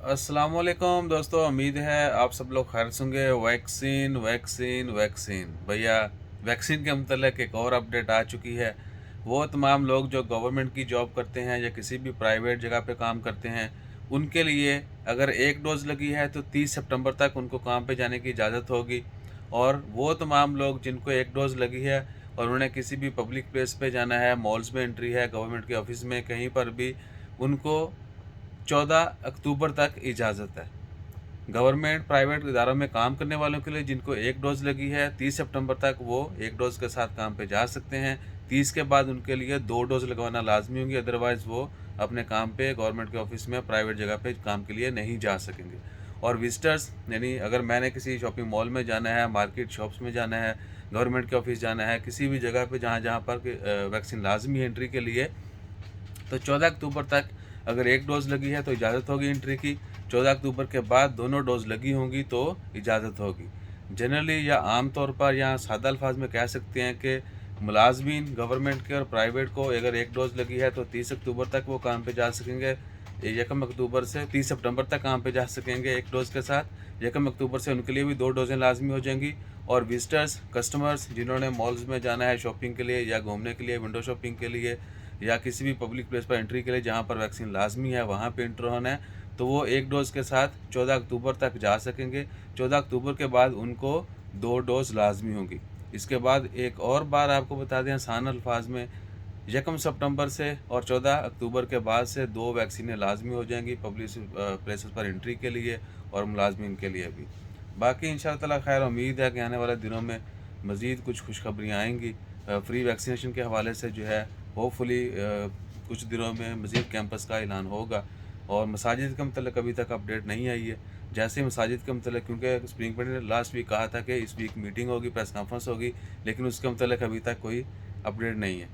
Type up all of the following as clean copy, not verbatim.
अस्सलामुअलैकुम दोस्तों, उम्मीद है आप सब लोग खैर से होंगे। वैक्सीन वैक्सीन वैक्सीन भैया, वैक्सीन के मतलब एक और अपडेट आ चुकी है। वो तमाम लोग जो गवर्नमेंट की जॉब करते हैं या किसी भी प्राइवेट जगह पे काम करते हैं, उनके लिए अगर एक डोज़ लगी है तो 30 सितंबर तक उनको काम पे जाने की इजाज़त होगी। और वो तमाम लोग जिनको एक डोज़ लगी है और उन्हें किसी भी पब्लिक प्लेस पे जाना है, मॉल्स में एंट्री है, गवर्नमेंट के ऑफिस में कहीं पर भी, उनको 14 अक्टूबर तक इजाज़त है। गवर्नमेंट प्राइवेट इदारों में काम करने वालों के लिए जिनको एक डोज़ लगी है, 30 सितंबर तक वो एक डोज़ के साथ काम पे जा सकते हैं। 30 के बाद उनके लिए 2 डोज़ लगवाना लाजमी होंगी, अदरवाइज़ वो अपने काम पे गवर्नमेंट के ऑफिस में प्राइवेट जगह पे काम के लिए नहीं जा सकेंगे। और विजिटर्स, यानी अगर मैंने किसी शॉपिंग मॉल में जाना है, मार्केट शॉप्स में जाना है, गवर्नमेंट के ऑफिस जाना है, किसी भी जगह पे जहाँ जहाँ पर वैक्सीन लाजमी है एंट्री के लिए, तो 14 अक्टूबर तक अगर एक डोज़ लगी है तो इजाज़त होगी एंट्री की। 14 अक्टूबर के बाद दोनों डोज़ लगी होंगी तो इजाज़त होगी। जनरली या आम तौर पर या सादा अल्फाज में कह सकते हैं कि मुलाजमीन गवर्नमेंट के और प्राइवेट को अगर एक डोज़ लगी है तो 30 अक्टूबर तक वो काम पे जा सकेंगे। 1 अक्टूबर से 30 सितंबर तक काम पे जा सकेंगे एक डोज़ के साथ। 1 अक्टूबर से उनके लिए भी 2 डोज़ें लाजमी हो जाएंगी। और विजिटर्स, कस्टमर्स जिन्होंने मॉल्स में जाना है शॉपिंग के लिए या घूमने के लिए, विंडो शॉपिंग के लिए, या किसी भी पब्लिक प्लेस पर एंट्री के लिए जहाँ पर वैक्सीन लाजमी है वहाँ पे एंटर होना है, तो वो एक डोज़ के साथ 14 अक्टूबर तक जा सकेंगे। 14 अक्टूबर के बाद उनको 2 डोज़ लाजमी होंगी। इसके बाद एक और बार आपको बता दें आसान अल्फाज में, 1 सितंबर से और 14 अक्टूबर के बाद से 2 वैक्सीनें लाजमी हो जाएंगी पब्लिक प्लेसेस पर एंट्री के लिए और मुलाजमीन के लिए भी। बाकी इंशाअल्लाह ताला खैर उम्मीद है कि आने वाले दिनों में मज़ीद कुछ खुशखबरियाँ आएंगी। फ्री वैक्सीनेशन के हवाले से जो है, होपफुली कुछ दिनों में मज़ीद कैंपस का ऐलान होगा। और मसाजिद के मतलब अभी तक अपडेट नहीं आई है। जैसे मसाजिद के मतलब, क्योंकि स्प्रिंग पॉइंट ने लास्ट वीक कहा था कि इस वीक मीटिंग होगी, प्रेस कॉन्फ्रेंस होगी, लेकिन उसके मतलब अभी तक कोई अपडेट नहीं है।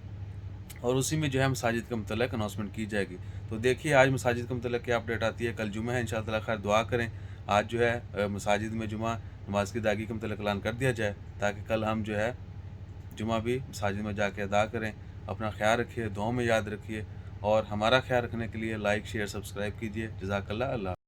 और उसी में जो है मसाजिद के मतलब अनाउंसमेंट की जाएगी। तो देखिए आज मसाजिद के मतलब क्या अपडेट आती है। कल जुमा है, इंशाअल्लाह खैर दुआ करें आज जो है मसाजिद में जुमा नमाज की अदायगी का मतलब ऐलान कर दिया जाए, ताकि कल हम जो है जुमा भी मसाजिद में जाके अदा करें। अपना ख्याल रखिए, दुआओं में याद रखिए, और हमारा ख्याल रखने के लिए लाइक शेयर सब्सक्राइब कीजिए। जज़ाकल्लाह। अल्लाह।